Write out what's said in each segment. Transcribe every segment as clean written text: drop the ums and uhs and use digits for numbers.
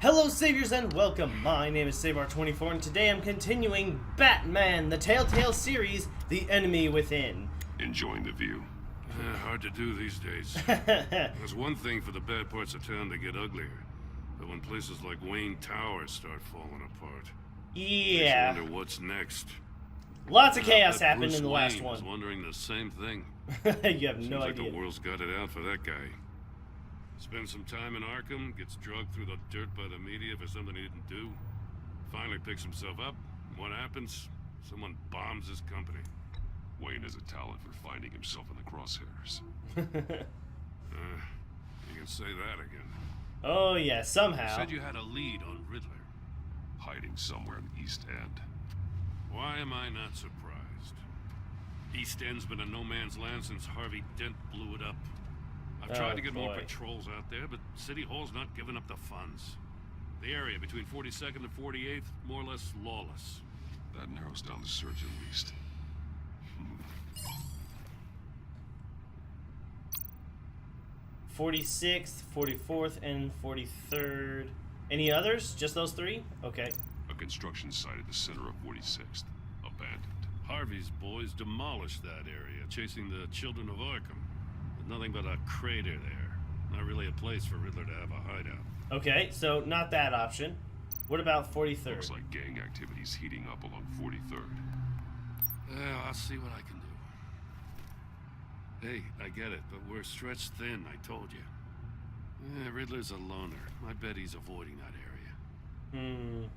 Hello Saviors and welcome, my name is Seivar24 and today I'm continuing Batman, the Telltale series, The Enemy Within. Enjoying the view. Hard to do these days. There's one thing for the bad parts of town to get uglier, but when places like Wayne Tower start falling apart, Yeah. I wonder what's next. Lots of chaos Bet happened Bruce in the last Wayne was one. wondering the same thing. You have Seems no like idea. the world's got it out for that guy. Spends some time in Arkham, gets drugged through the dirt by the media for something he didn't do. Finally picks himself up. What happens? Someone bombs his company. Wayne has a talent for finding himself in the crosshairs. You can say that again. Oh yeah, You somehow. said you had a lead on Riddler. Hiding somewhere in the East End. Why am I not surprised? East End's been a no man's land since Harvey Dent blew it up. I've tried to get more boy. patrols out there, but City Hall's not giving up the funds. The area between 42nd and 48th, more or less lawless. That narrows down the search at least. 46th, 44th, and 43rd. Any others? Just those three? Okay. A construction site at the center of 46th. Abandoned. Harvey's boys demolished that area, chasing the children of Arkham. With nothing but a crater there. Not really a place for Riddler to have a hideout. Okay, so not that option. What about 43rd? Looks like gang activities heating up along 43rd. Well, I'll see what I can do. Hey, I get it, but we're stretched thin, I told you. Yeah, Riddler's a loner. I bet he's avoiding that area.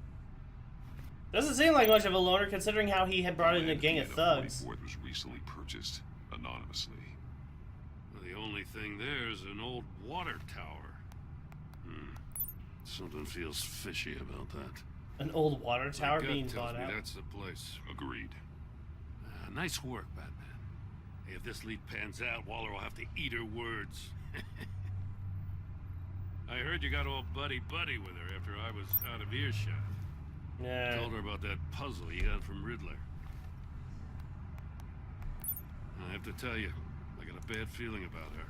Doesn't seem like much of a loner considering how he had brought in a gang of thugs. 44th was recently purchased anonymously. Well, the only thing there is an old water tower. Something feels fishy about that. An old water tower My gut being tells bought me out. that's the place. Agreed. Nice work, Batman. Hey, if this lead pans out, Waller will have to eat her words. I heard you got all buddy-buddy with her after I was out of earshot. Yeah. Told her about that puzzle you got from Riddler. I have to tell you, I got a bad feeling about her.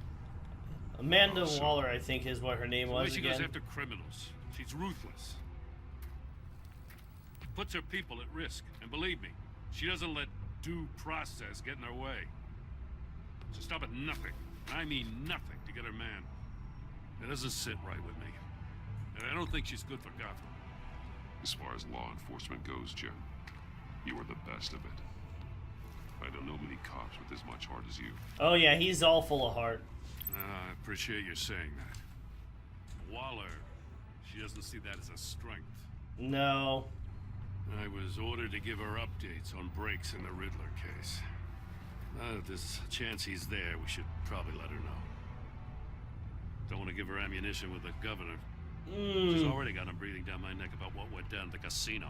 Amanda Waller, I think, is what her name The way was she again. goes after criminals. She's ruthless. Puts her people at risk. And believe me, she doesn't let due process get in her way. She'll stop at nothing, and I mean nothing, to get her man. It doesn't sit right with me. And I don't think she's good for Gotham. As far as law enforcement goes, Jim, you are the best of it. I don't know many cops with as much heart as you. Oh yeah, he's all full of heart. I appreciate you saying that. Waller, she doesn't see that as a strength. No. I was ordered to give her updates on breaks in the Riddler case. If there's a chance he's there, we should probably let her know. Don't want to give her ammunition with the governor. She's already got him breathing down my neck about what went down at the casino.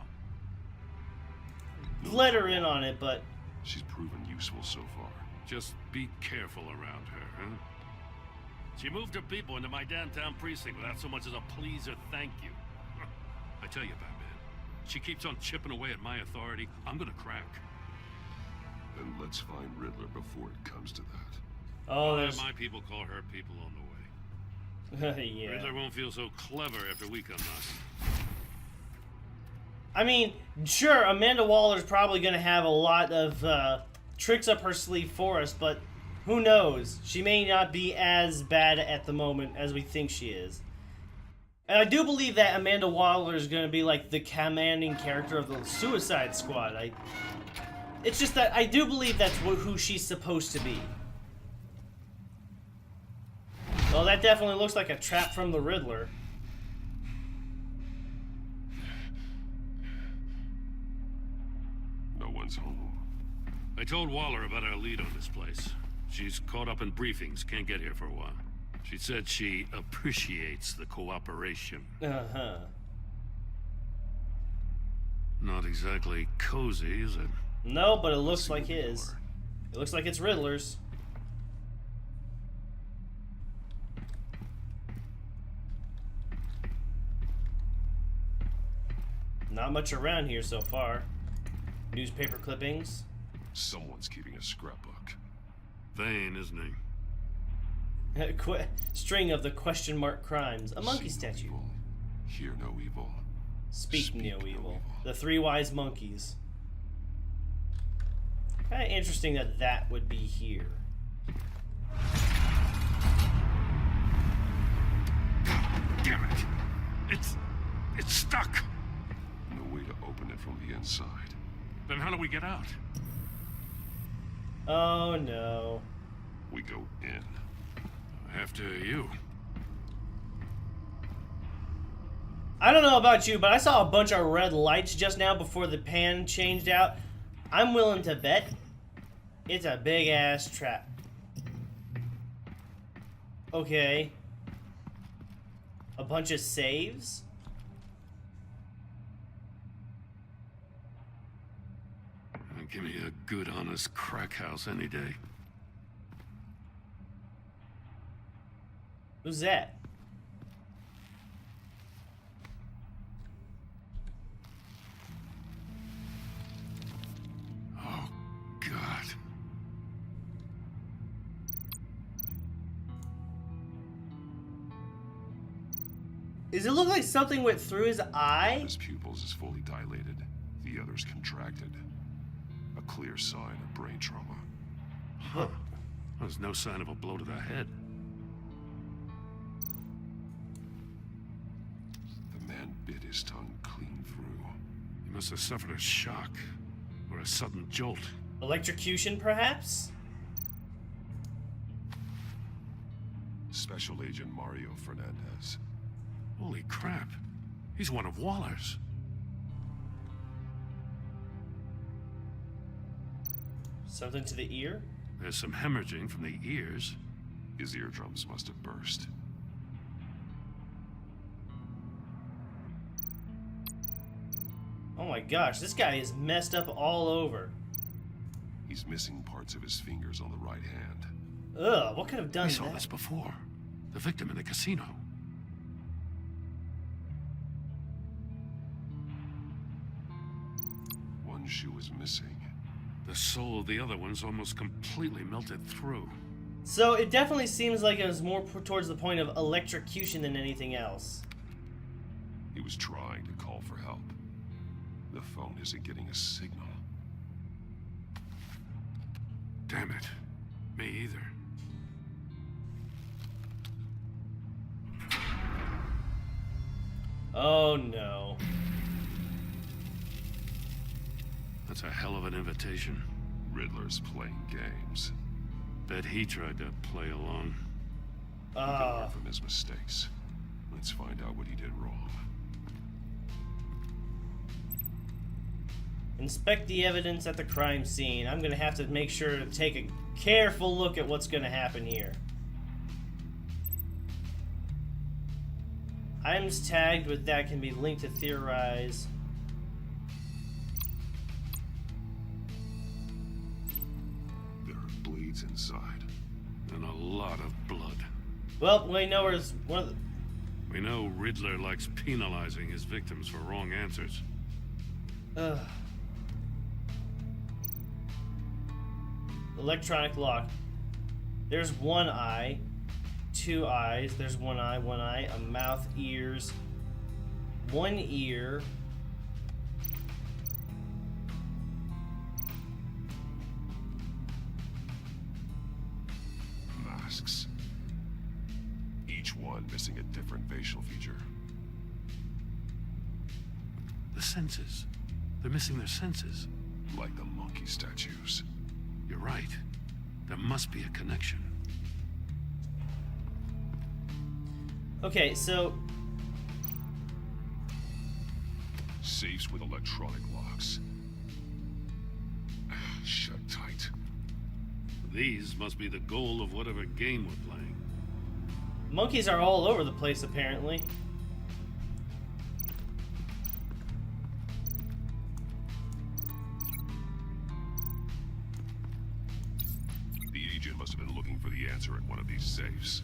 Let her in on it, but She's proven useful so far. Just be careful around her, huh? She moved her people into my downtown precinct without so much as a please or thank you. I tell you, Batman, she keeps on chipping away at my authority. I'm gonna crack. Then let's find Riddler before it comes to that. oh, I'll there's have my people call her people on the way. yeah. Riddler won't feel so clever after we come knocking. I mean, sure, Amanda Waller's probably gonna have a lot of tricks up her sleeve for us, but who knows? She may not be as bad at the moment as we think she is. And I do believe that Amanda Waller is gonna be like the commanding character of the Suicide Squad. It's just that I do believe that's who she's supposed to be. Well, that definitely looks like a trap from the Riddler. No one's home. I told Waller about our lead on this place. She's caught up in briefings, can't get here for a while. She said she appreciates the cooperation. Uh-huh. Not exactly cozy, is it? No, but it looks See like what we his. are. It looks like it's Riddler's. Not much around here so far. Newspaper clippings. Someone's keeping a scrapbook. Vain, isn't he? String of the question mark crimes. A monkey Seen statue. people. Hear no evil. Speak no evil. The three wise monkeys. Kind of interesting that that would be here. Damn it! It's stuck! No way to open it from the inside. Then how do we get out? Oh no. We go in. After you. I don't know about you, but I saw a bunch of red lights just now before the pan changed out. I'm willing to bet it's a big ass trap. Okay. A bunch of saves? Give me a good, honest crack house any day. Who's that? Oh, God. Does it look like something went through his eye? His pupils is fully dilated. The others contracted. A clear sign of brain trauma. Huh. There's no sign of a blow to the head. The man bit his tongue clean through. He must have suffered a shock. Or a sudden jolt. Electrocution, perhaps? Special Agent Mario Fernandez. Holy crap. He's one of Waller's. Something to the ear? There's some hemorrhaging from the ears. His eardrums must have burst. Oh my gosh, this guy is messed up all over. He's missing parts of his fingers on the right hand. Ugh, what could have done We saw that? this before. The victim in the casino. One shoe is missing. The soul of the other one's almost completely melted through. So it definitely seems like it was more towards the point of electrocution than anything else. He was trying to call for help. The phone isn't getting a signal. Damn it. Me either. Oh no. That's a hell of an invitation. Riddler's playing games. Bet he tried to play along. He can learn from his mistakes. Let's find out what he did wrong. Inspect the evidence at the crime scene. I'm gonna have to make sure to take a careful look at what's gonna happen here. Items tagged with that can be linked to theorize. There are bleeds inside. And a lot of blood. Well, we know where's one of the... We know Riddler likes penalizing his victims for wrong answers. Ugh. Electronic lock. There's one eye, two eyes. There's one eye, a mouth, ears, one ear. Masks. Each one missing a different facial feature. The senses. They're missing their senses. Like the monkey statues. You're right. There must be a connection. Okay, so Safes with electronic locks. Shut tight. These must be the goal of whatever game we're playing. monkeys are all over the place apparently. The agent must have been looking for the answer in one of these safes.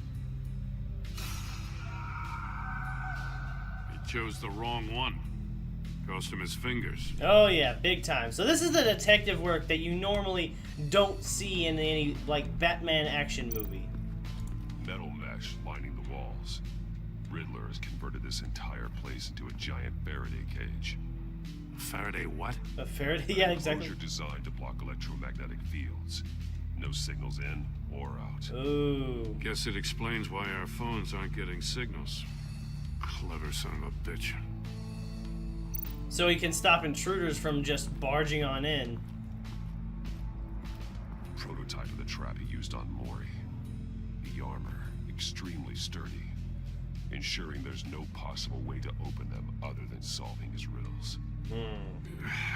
He chose the wrong one. Cost him his fingers. Oh yeah, big time. So this is the detective work that you normally don't see in any like Batman action movie. Metal mesh lining the walls. Riddler has converted this entire place into a giant Faraday cage. Faraday what? A Faraday? Yeah, exactly. Enclosure designed to block electromagnetic fields. No signals in or out. Ooh. Guess it explains why our phones aren't getting signals. Clever son of a bitch. So he can stop intruders from just barging on in. Prototype of the trap he used on Mori. The armor, extremely sturdy, ensuring there's no possible way to open them other than solving his riddles.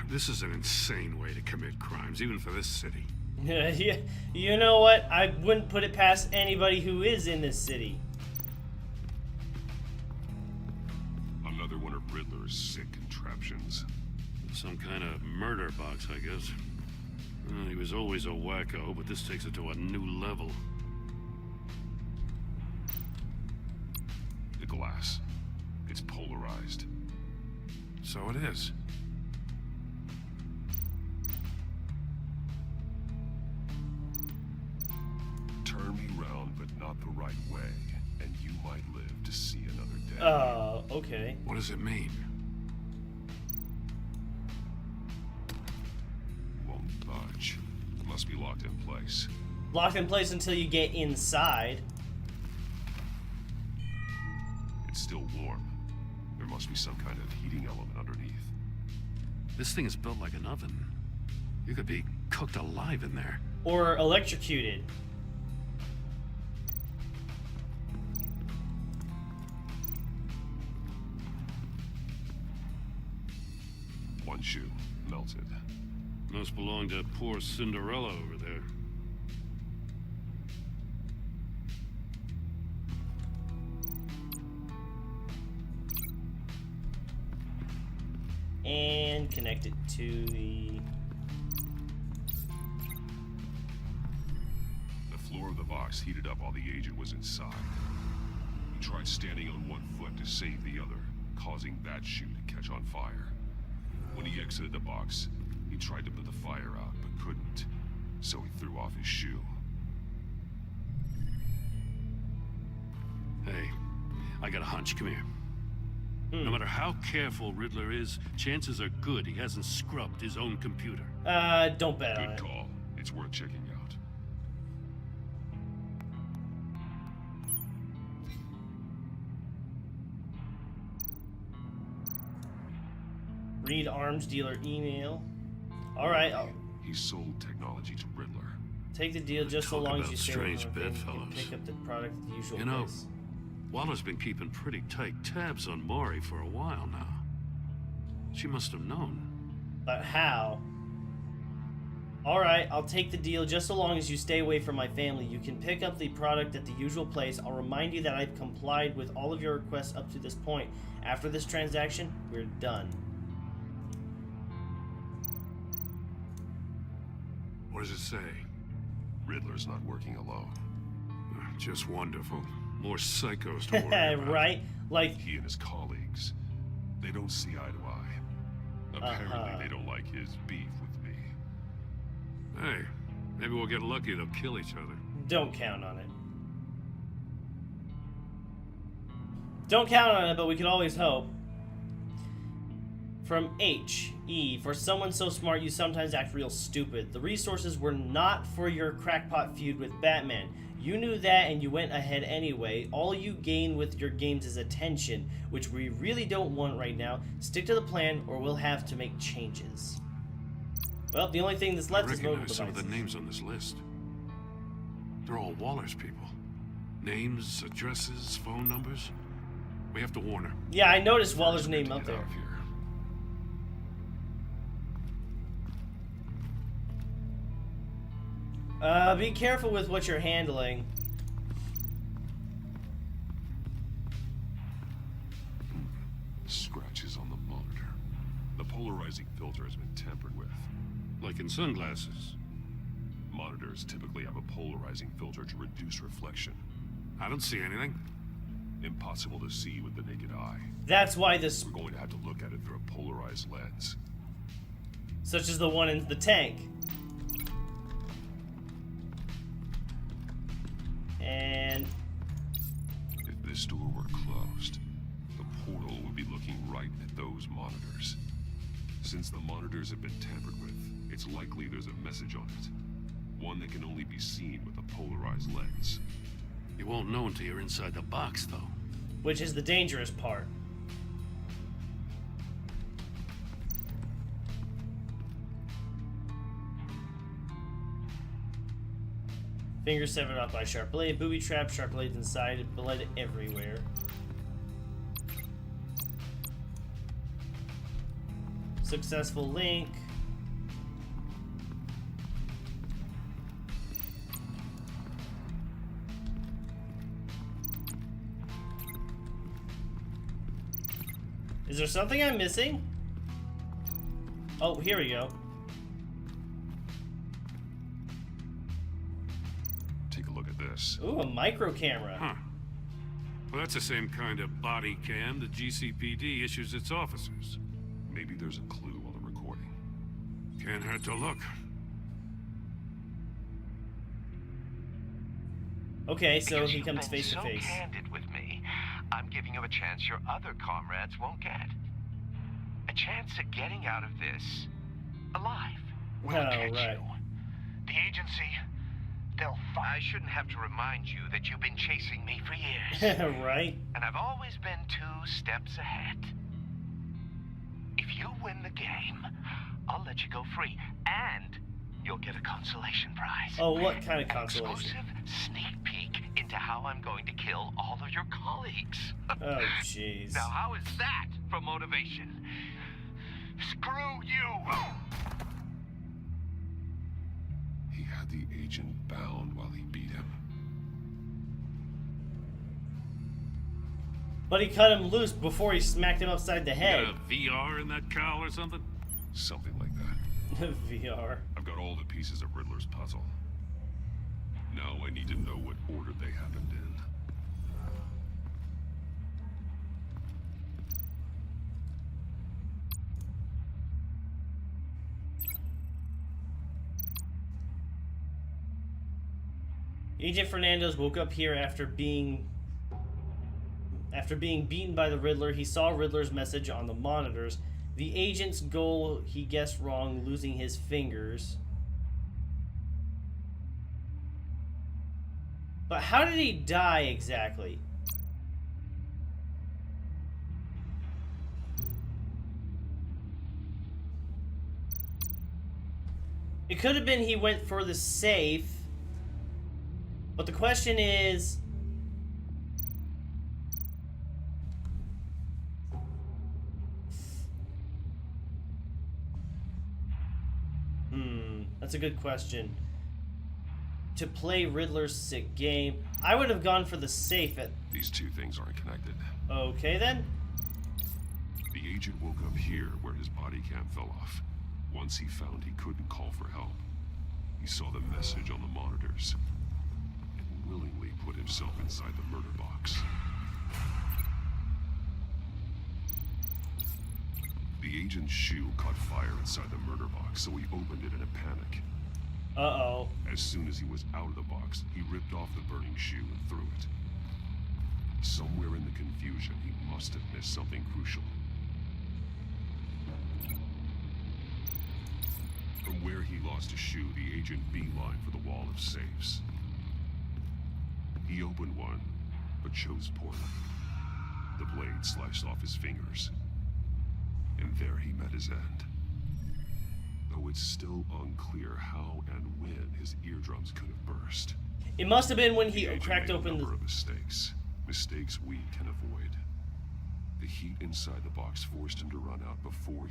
This is an insane way to commit crimes, even for this city. Yeah, you know what? I wouldn't put it past anybody who is in this city. Another one of Riddler's sick contraptions. Some kind of murder box, I guess. He was always a wacko, but this takes it to a new level. The glass. It's polarized. So it is. Turn me round, but not the right way, and you might live to see another day. Okay. What does it mean? Won't budge. Must be locked in place. Locked in place until you get inside. It's still warm. There must be some kind of heating element underneath. This thing is built like an oven. You could be cooked alive in there. Or electrocuted. One shoe, melted. Must belong to poor Cinderella over there. And connect it to the... The floor of the box heated up while the agent was inside. He tried standing on one foot to save the other, causing that shoe to catch on fire. When he exited the box, he tried to put the fire out, but couldn't, so he threw off his shoe. Hey, I got a hunch. Come here. No matter how careful Riddler is, chances are good he hasn't scrubbed his own computer. Don't bet on Good it. call. It's worth checking out. Read arms dealer email. Alright, I'll He sold technology to Riddler. take the deal just so Talk long as about you stay strange with my family. You can bedfellows. pick up the product at the usual You know, place. Waller's been keeping pretty tight tabs on Maury for a while now. She must have known. But how? Alright, I'll take the deal just so long as you stay away from my family. You can pick up the product at the usual place. I'll remind you that I've complied with all of your requests up to this point. After this transaction, we're done. What does it say? Riddler's not working alone. Just wonderful. More psychos to worry about. Right? Like, He and his colleagues, they don't see eye to eye. Apparently they don't like his beef with me. Hey, maybe we'll get lucky. They'll kill each other. don't count on it. Don't count on it, but we can always hope. From H.E. For someone so smart, you sometimes act real stupid. The resources were not for your crackpot feud with Batman. You knew that and you went ahead anyway. All you gain with your games is attention, which we really don't want right now. Stick to the plan or we'll have to make changes. Well, the only thing that's left I is mobile recognize some of the devices. names on this list. They're all Waller's people. Names, addresses, phone numbers. We have to warn her. Yeah, I noticed Waller's name Get up there. out of here. Be careful with what you're handling. Scratches on the monitor. The polarizing filter has been tampered with. Like in sunglasses. Monitors typically have a polarizing filter to reduce reflection. I don't see anything. Impossible to see with the naked eye. That's why this, We're going to have to look at it through a polarized lens. such as the one in the tank. And If this door were closed, portal would be looking right at those monitors. Since the monitors have been tampered with, it's likely there's a message on it. One that can only be seen with a polarized lens. You won't know until you're inside the box, though. Which is the dangerous part. Fingers severed off by sharp blade, booby trap, sharp blades inside, blood everywhere. Successful link. Is there something I'm missing? Oh, here we go. Take a look at this. Ooh, a micro camera. Huh. Well, that's the same kind of body cam the GCPD issues its officers. Maybe there's a clue on the recording. Can't hurt to look. Okay, so Because he you've comes been face to so face. candid with me, I'm giving you a chance your other comrades won't get. A chance at getting out of this alive. We'll catch right. you. The agency, they'll find. I shouldn't have to remind you that you've been chasing me for years. Right? And I've always been 2 steps ahead. If you win the game, I'll let you go free, and you'll get a consolation prize. Oh, what kind of An consolation? exclusive sneak peek into how I'm going to kill all of your colleagues. Oh, jeez. Now, how is that for motivation? Screw you! He had the agent bound while he beat him. But he cut him loose before he smacked him upside the head. Got a VR in that cowl or something? Something like that. VR. I've got all the pieces of Riddler's puzzle. Now I need to know what order they happened in. Agent Fernandez woke up here after being beaten by the Riddler. He saw Riddler's message on the monitors. The agent's goal, he guessed wrong, losing his fingers. But how did he die exactly? It could have been he went for the safe. But the question is... That's a good question. To play Riddler's sick game, I would have gone for the safe at... These two things aren't connected. Okay, then. The agent woke up here where his body cam fell off. Once he found he couldn't call for help, he saw the message on the monitors and willingly put himself inside the murder box. The agent's shoe caught fire inside the murder box, so he opened it in a panic. Uh-oh. As soon as he was out of the box, he ripped off the burning shoe and threw it. Somewhere in the confusion, he must have missed something crucial. From where he lost his shoe, the agent beelined for the wall of safes. He opened one, but chose poorly. The blade sliced off his fingers. And there he met his end. Though it's still unclear how and when his eardrums could have burst. It must have been when he The agent cracked made open a the... number of mistakes we can avoid. The heat inside the box forced him to run out before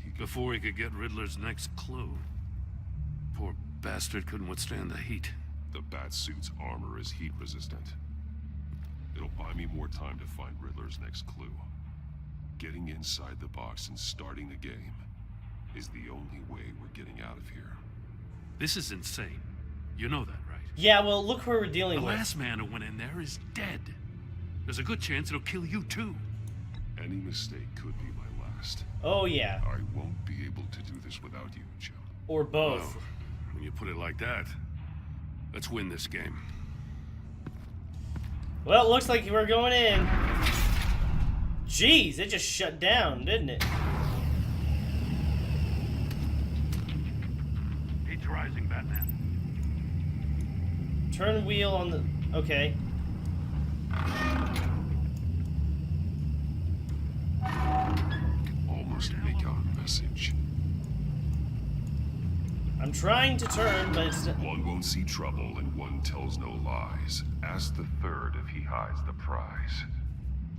he could get Riddler's next clue. Poor bastard couldn't withstand the heat. The Batsuit's armor is heat resistant. It'll buy me more time to find Riddler's next clue. Getting inside the box and starting the game is the only way we're getting out of here. This is insane. You know that, right? Yeah, well, look who we're dealing The with. last man who went in there is dead. There's a good chance it'll kill you too. Any mistake could be my last. Oh, yeah. I won't be able to do this without you, Joe. Or both. Well, when you put it like that, let's win this game. Well, it looks like we're going in. Jeez, it just shut down, didn't it? Heat's rising, Batman. Turn wheel on the... Okay. Almost make out a message. I'm trying to turn, but it's... One won't see trouble and one tells no lies. Ask the third if he hides the prize.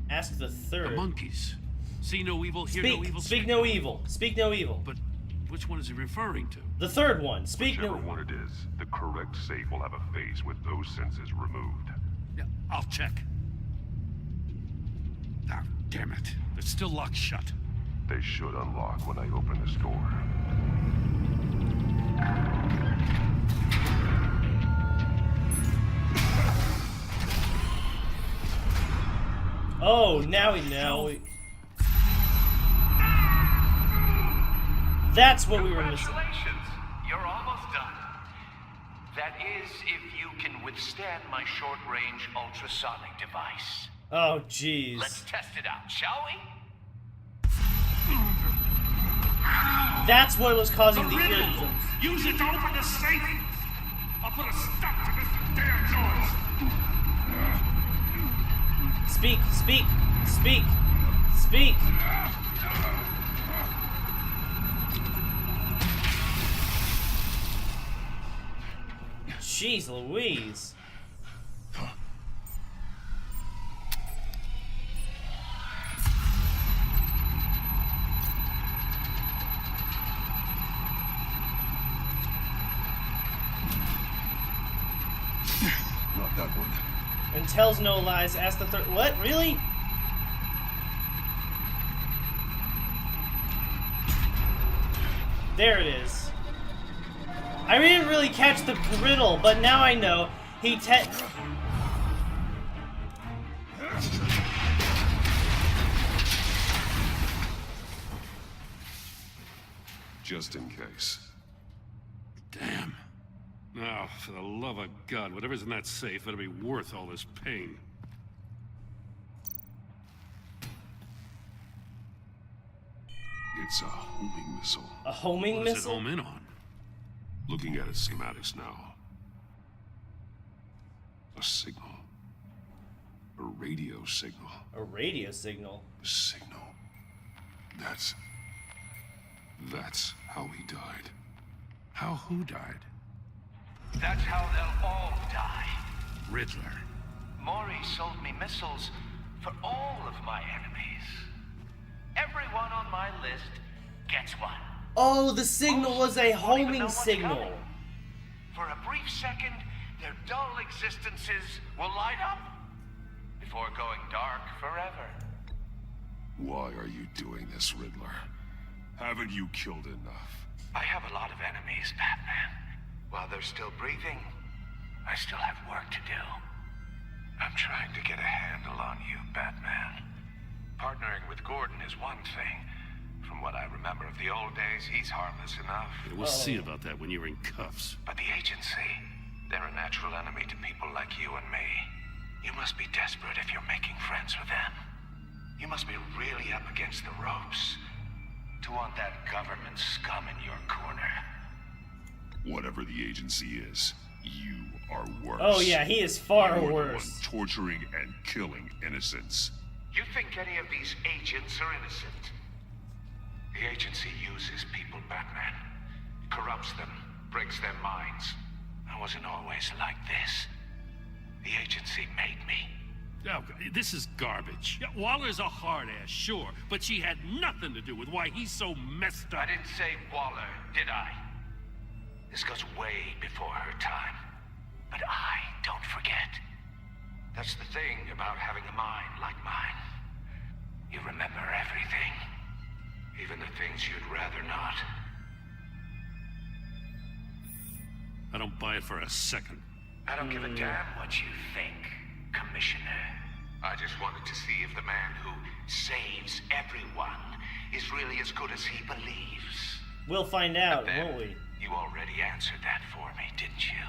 Ask the third. The monkeys. See no evil, hear no evil. Speak no evil. Speak no evil. But which one is he referring to? The third one. Speak Whichever no... one it is, the correct safe will have a face with those senses removed. Yeah, I'll check. Ah, damn it. It's still locked shut. They should unlock when I open this door. Oh, now we know. That's what we were missing. Congratulations! You're almost done. That is, if you can withstand my short-range ultrasonic device. Oh, jeez. Let's test it out, shall we? That's what was causing the Riddler! irritants. Use it to open the safe! I'll put a stop to this damn noise! Speak, speak, speak, speak. Jeez Louise. Not that one. And tells no lies. Ask the third. What? Really? There it is. I didn't really catch the riddle, but now I know. He Just in case. Damn. Now, for the love of God, whatever's in that safe better be worth all this pain. It's a homing missile. a homing What does it missile? home in on? Looking at its schematics now. A signal. A radio signal. A radio signal. A signal. That's how he died. How who died? That's how they'll all die. Riddler. Maury sold me missiles for all of my enemies. Everyone on my list gets one. Oh, the signal was a Most won't even know homing what's signal. coming. For a brief second, their dull existences will light up before going dark forever. Why are you doing this, Riddler? Haven't you killed enough? I have a lot of enemies, Batman. While they're still breathing, I still have work to do. I'm trying to get a handle on you, Batman. Partnering with Gordon is one thing. From what I remember of the old days, he's harmless enough. Yeah, we'll see about that when you're in cuffs. But the agency, they're a natural enemy to people like you and me. You must be desperate if you're making friends with them. You must be really up against the ropes to want that government scum in your corner. Whatever the agency is, you are worse. Oh yeah, he is far You're the worse. one torturing and killing innocents. You think any of these agents are innocent? The agency uses people, Batman. Corrupts them, breaks their minds. I wasn't always like this. The agency made me. Oh, this is garbage. Yeah, Waller's a hard ass, sure, but she had nothing to do with why he's so messed up. I didn't say Waller, did I? This goes way before her time. But I don't forget. That's the thing about having a mind like mine. You remember everything. Even the things you'd rather not. I don't buy it for a second. I don't give a damn what you think, Commissioner. I just wanted to see if the man who saves everyone is really as good as he believes. We'll find out, Then, won't we? you already answered that for me, didn't you?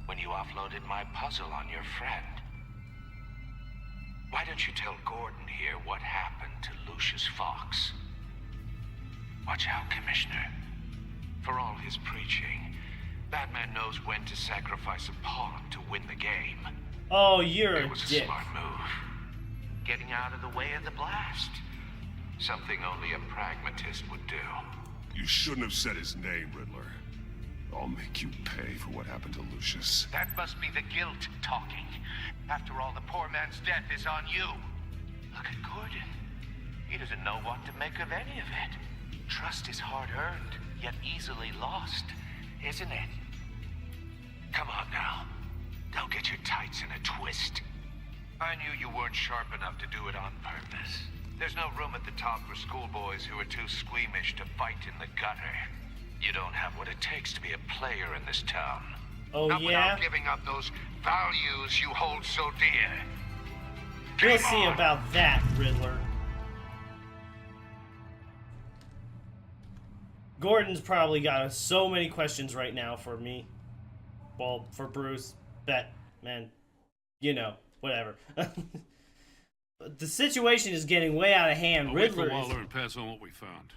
When you offloaded my puzzle on your friend. Why don't you tell Gordon here what happened to Lucius Fox? Watch out, Commissioner. For all his preaching, Batman knows when to sacrifice a pawn to win the game. Oh, you're It a was a dick. smart move. Getting out of the way of the blast. Something only a pragmatist would do. You shouldn't have said his name, Riddler. I'll make you pay for what happened to Lucius. That must be the guilt talking. After all, the poor man's death is on you. Look at Gordon. He doesn't know what to make of any of it. Trust is hard-earned, yet easily lost, isn't it? Come on now. Don't get your tights in a twist. I knew you weren't sharp enough to do it on purpose. There's no room at the top for schoolboys who are too squeamish to fight in the gutter. You don't have what it takes to be a player in this town. Oh, Not yeah? without giving up those values you hold so dear. We'll Game see on. about that, Riddler. Gordon's probably got so many questions right now for me. Well, for Bruce, Batman, you know, whatever. But the situation is getting way out of hand. I'll wait for Riddler is... Waller and pass on what we found.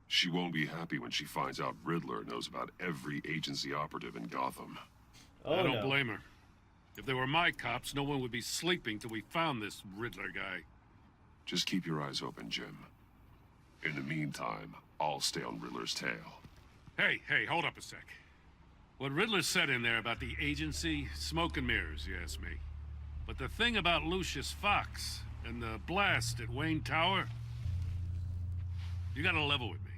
She won't be happy when she finds out Riddler knows about every agency operative in Gotham. Oh, I don't no. blame her. If they were my cops, no one would be sleeping till we found this Riddler guy. Just keep your eyes open, Jim. In the meantime, I'll stay on Riddler's tail. Hey, hold up a sec. What Riddler said in there about the agency, smoke and mirrors, you ask me. But the thing about Lucius Fox and the blast at Wayne Tower, you gotta level with me.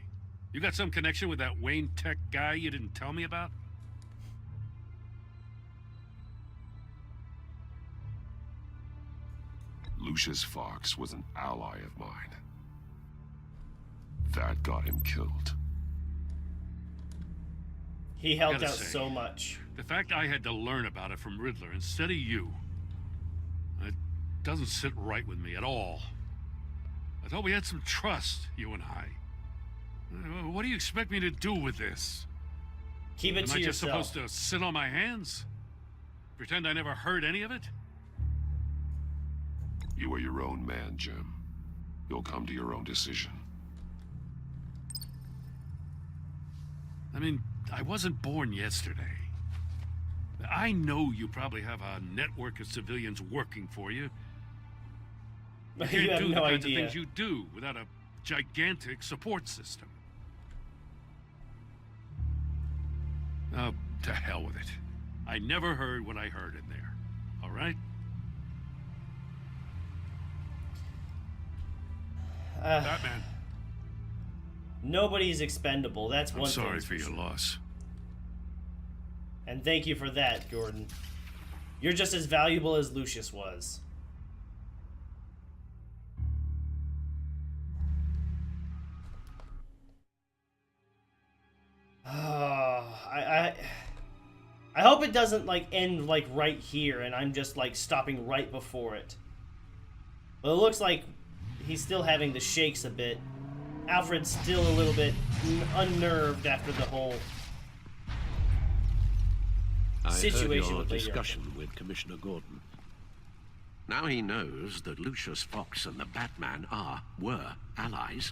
You got some connection with that Wayne Tech guy you didn't tell me about? Lucius Fox was an ally of mine. That got him killed. He helped Gotta out say, so much. The fact I had to learn about it from Riddler instead of you, it doesn't sit right with me at all. I thought we had some trust, you and I. What do you expect me to do with this? Keep it Am to I just yourself. supposed to sit on my hands? Pretend I never heard any of it? You are your own man, Jim. You'll come to your own decision. I mean, I wasn't born yesterday. I know you probably have a network of civilians working for you. You can't You have do the no kinds idea. of things you do without a gigantic support system. Oh, to hell with it. I never heard what I heard in there. All right? Batman, Nobody's expendable. That's I'm one sorry thing. for your loss. And thank you for that, Gordon. You're just as valuable as Lucius was. I hope it doesn't like end like right here and I'm just like stopping right before it. But it looks like he's still having the shakes a bit. Alfred's still a little bit unnerved after the whole I heard situation your with Lady discussion with Commissioner Gordon. Now he knows that Lucius Fox and the Batman were allies.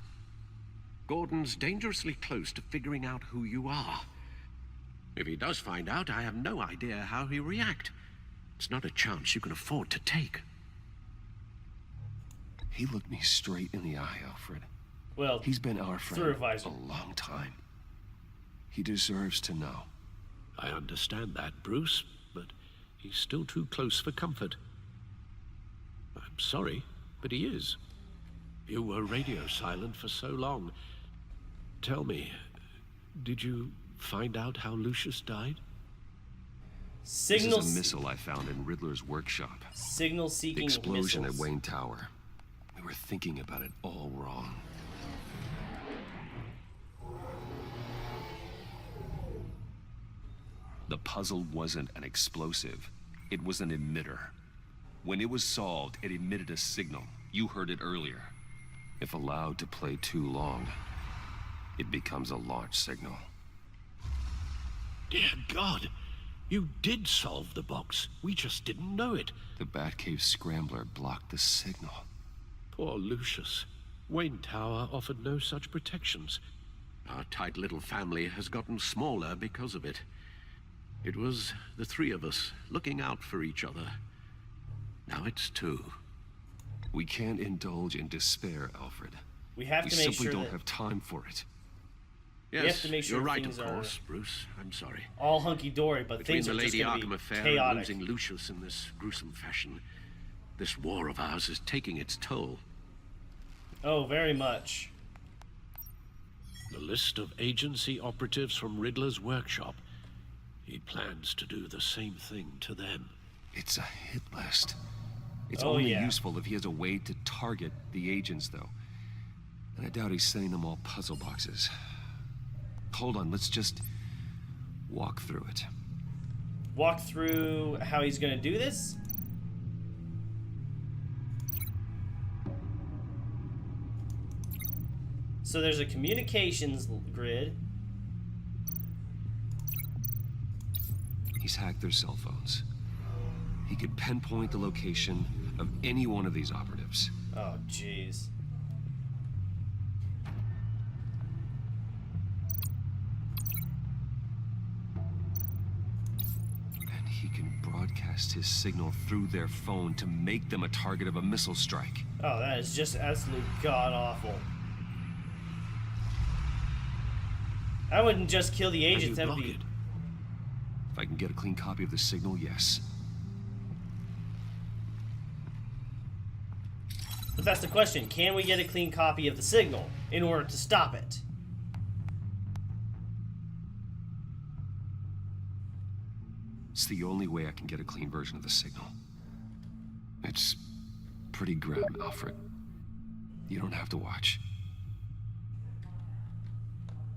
Gordon's dangerously close to figuring out who you are. If he does find out, I have no idea how he'll react. It's not a chance you can afford to take. He looked me straight in the eye, Alfred. Well, He's been our through friend a visor. a long time. He deserves to know. I understand that, Bruce, but he's still too close for comfort. I'm sorry, but he is. You were radio silent for so long. Tell me, did you find out how Lucius died? Signal This is a missile I found in Riddler's workshop. signal The seeking explosion missiles. at Wayne Tower. We were thinking about it all wrong. The puzzle wasn't an explosive. It was an emitter. When it was solved, it emitted a signal. You heard it earlier. If allowed to play too long, it becomes a launch signal. Dear God, You did solve the box. We just didn't know it. The Batcave scrambler blocked the signal. Poor Lucius. Wayne Tower offered no such protections. Our tight little family has gotten smaller because of it. It was the three of us looking out for each other. Now it's two. We can't indulge in despair, Alfred. We have We to make simply sure don't that have time for it. Yes, have to make sure you're right, things of are- course, Bruce. I'm sorry. all hunky-dory, but Between things the are just Lady going Arkham to be affair and chaotic. losing Lucius in this gruesome fashion, this war of ours is taking its toll. Oh, very much. The list of agency operatives from Riddler's workshop. He plans to do the same thing to them. It's a hit list. It's Oh, only yeah. useful if he has a way to target the agents, though. And I doubt he's sending them all puzzle boxes. Hold on, let's just walk through it. Walk through how he's going to do this? So there's a communications grid. He's hacked their cell phones. He could pinpoint the location of any one of these operatives. Oh, jeez. And he can broadcast his signal through their phone to make them a target of a missile strike. Oh, that is just absolute god-awful. I wouldn't just kill the Can you agents, that would block be... it? If I can get a clean copy of the signal, yes. But that's the question. Can we get a clean copy of the signal in order to stop it? It's the only way I can get a clean version of the signal. It's pretty grim, Alfred. You don't have to watch.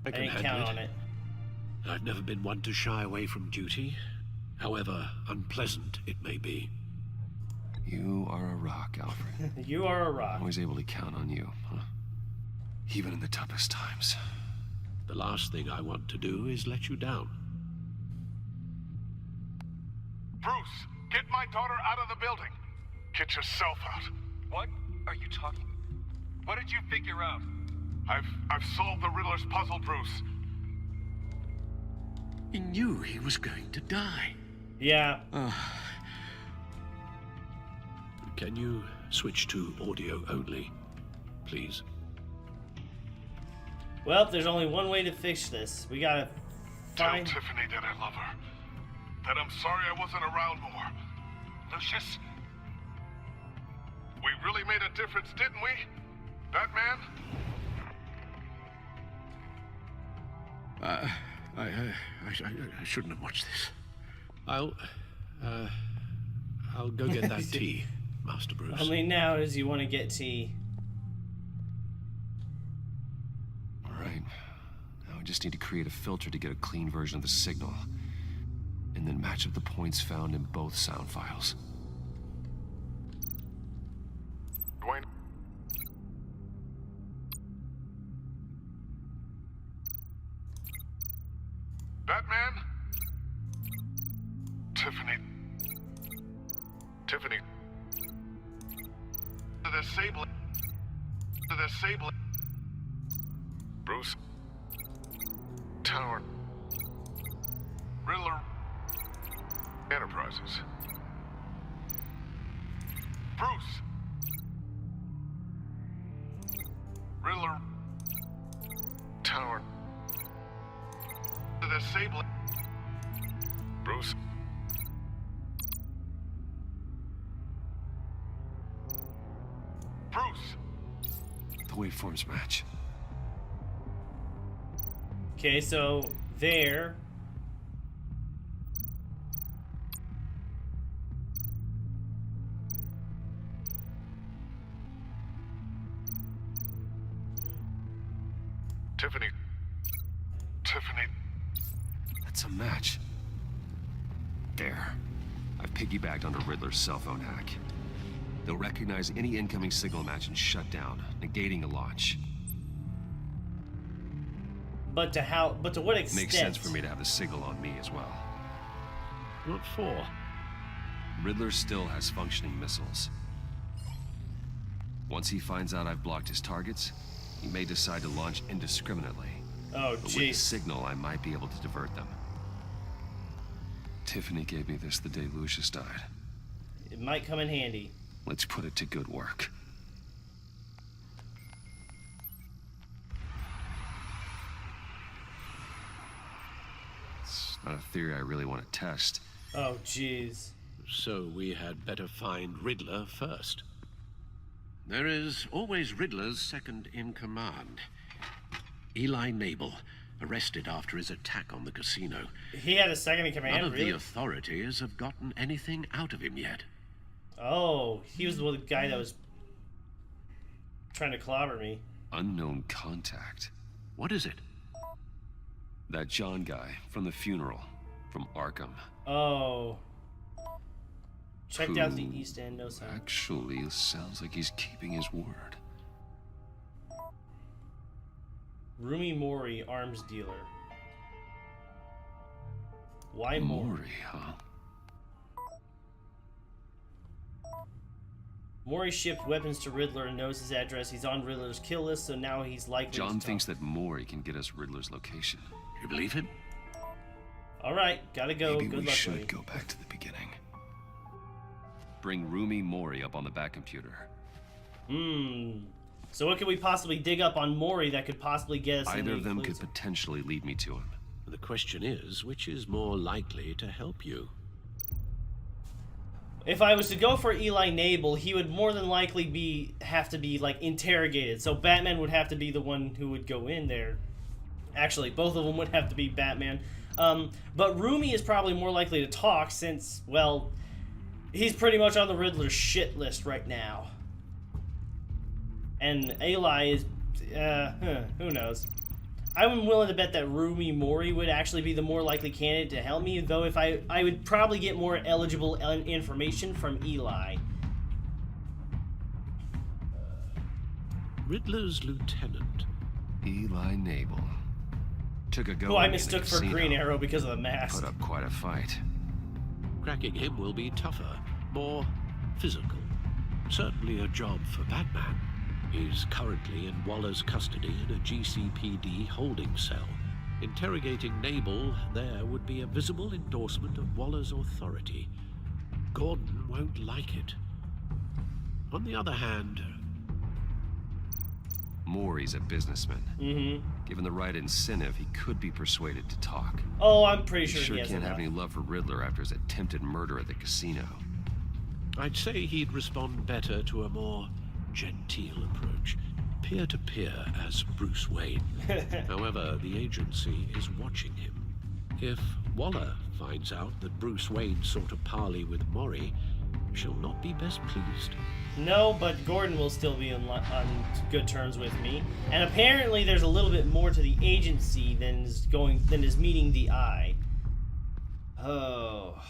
I can didn't handle count on it. I've never been one to shy away from duty, however unpleasant it may be. You are a rock, Alfred. You are a rock. Always able to count on you, huh? Even in the toughest times. The last thing I want to do is let you down. Bruce, get my daughter out of the building. Get yourself out. What are you talking? What did you figure out? I've solved the Riddler's puzzle, Bruce. He knew he was going to die. Yeah. Can you switch to audio only, please? Well, there's only one way to fix this. We gotta Tell find... Tiffany that I love her. That I'm sorry I wasn't around more. Lucius? We really made a difference, didn't we? Batman? I shouldn't have watched this. I'll go get that tea, Master Bruce. How many now does you want to get tea? All right. Now I just need to create a filter to get a clean version of the signal. And then match up the points found in both sound files. Dwayne? Batman? Tiffany? Tiffany? The Sable... The Sable... Bruce? Tower... Riddler... Enterprises. Bruce! Riddler... Tower... The Sable... Bruce? Bruce! The waveforms match. Okay, so there. Tiffany... Tiffany... That's a match. There. I've piggybacked onto Riddler's cell phone hack. They'll recognize any incoming signal match and shut down, negating a launch. But to what extent? Makes sense for me to have the signal on me as well. What for? Riddler still has functioning missiles. Once he finds out I've blocked his targets, he may decide to launch indiscriminately. Oh, But with the jeez. signal, I might be able to divert them. Tiffany gave me this the day Lucius died. It might come in handy. Let's put it to good work. It's not a theory I really want to test. Oh, jeez. So we had better find Riddler first. There is always Riddler's second in command. Eli Nabel, arrested after his attack on the casino. He had a second in command, None of really? the authorities have gotten anything out of him yet. Oh, he was the guy that was trying to clobber me. Unknown contact. What is it? That John guy from the funeral, from Arkham. Oh. Checked out the Who East End, no sound. Actually, sounds like he's keeping his word. Rumi Mori, arms dealer. Why Mori? Mori, huh? Mori shipped weapons to Riddler and knows his address. He's on Riddler's kill list, so now he's likely John to thinks talk. that Mori can get us Riddler's location. You believe him? Alright, gotta go. Maybe Good we luck, should buddy. go back to the beginning. Bring Rumi Mori up on the back computer. So what could we possibly dig up on Mori that could possibly get us Either any of them clues? could potentially lead me to him. The question is, which is more likely to help you? If I was to go for Eli Nabel, he would more than likely have to be like interrogated. So Batman would have to be the one who would go in there. Actually, both of them would have to be Batman. But Rumi is probably more likely to talk since, well, he's pretty much on the Riddler's shit list right now. And Eli is, who knows. I'm willing to bet that Rumi Mori would actually be the more likely candidate to help me, though if I would probably get more eligible information from Eli. Riddler's lieutenant. Eli Nabel. Took a go Who I in the mistook for casino. Green Arrow because of the mask. Put up quite a fight. Cracking him will be tougher, more physical. Certainly a job for Batman. He's currently in Waller's custody in a GCPD holding cell. Interrogating Nabel there would be a visible endorsement of Waller's authority. Gordon won't like it. On the other hand... Mori's a businessman. Given the right incentive, he could be persuaded to talk. Oh, I'm pretty He sure sure he has can't have enough. any love for Riddler after his attempted murder at the casino. I'd say he'd respond better to a more genteel approach, peer-to-peer as Bruce Wayne. However, the agency is watching him. If Waller finds out that Bruce Wayne sought a parley with Mori, she'll not be best pleased. No, but Gordon will still be on good terms with me. And apparently there's a little bit more to the agency than is meeting the eye. Oh.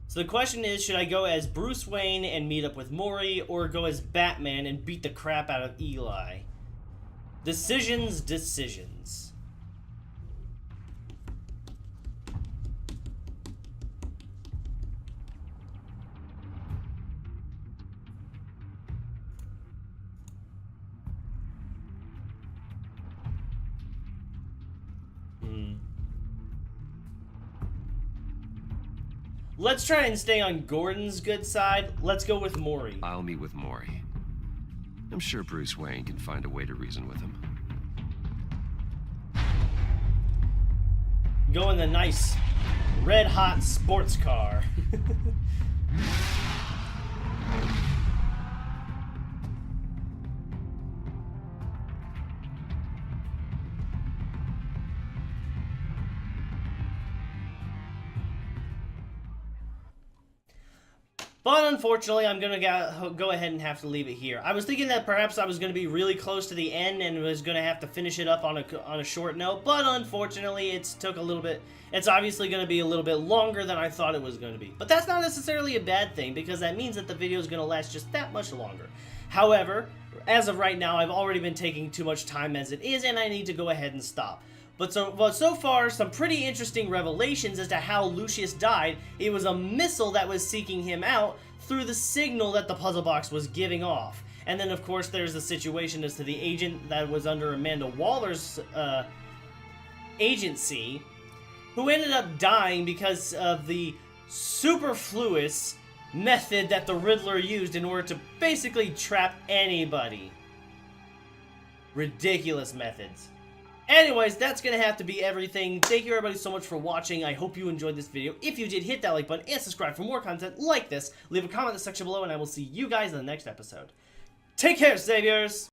So the question is, should I go as Bruce Wayne and meet up with Mori, or go as Batman and beat the crap out of Eli? Decisions. Let's try and stay on Gordon's good side. Let's go with Mori. I'll meet with Mori. I'm sure Bruce Wayne can find a way to reason with him. Go in the nice, red-hot sports car. But unfortunately, I'm going to go ahead and have to leave it here. I was thinking that perhaps I was going to be really close to the end and was going to have to finish it up on a short note, but unfortunately, it's obviously going to be a little bit longer than I thought it was going to be. But that's not necessarily a bad thing, because that means that the video is going to last just that much longer. However, as of right now, I've already been taking too much time as it is, and I need to go ahead and stop. But so far, some pretty interesting revelations as to how Lucius died. It was a missile that was seeking him out through the signal that the puzzle box was giving off. And then, of course, there's the situation as to the agent that was under Amanda Waller's agency, who ended up dying because of the superfluous method that the Riddler used in order to basically trap anybody. Ridiculous methods. Anyways, that's going to have to be everything. Thank you everybody so much for watching. I hope you enjoyed this video. If you did, hit that like button and subscribe for more content like this. Leave a comment in the section below and I will see you guys in the next episode. Take care, saviors!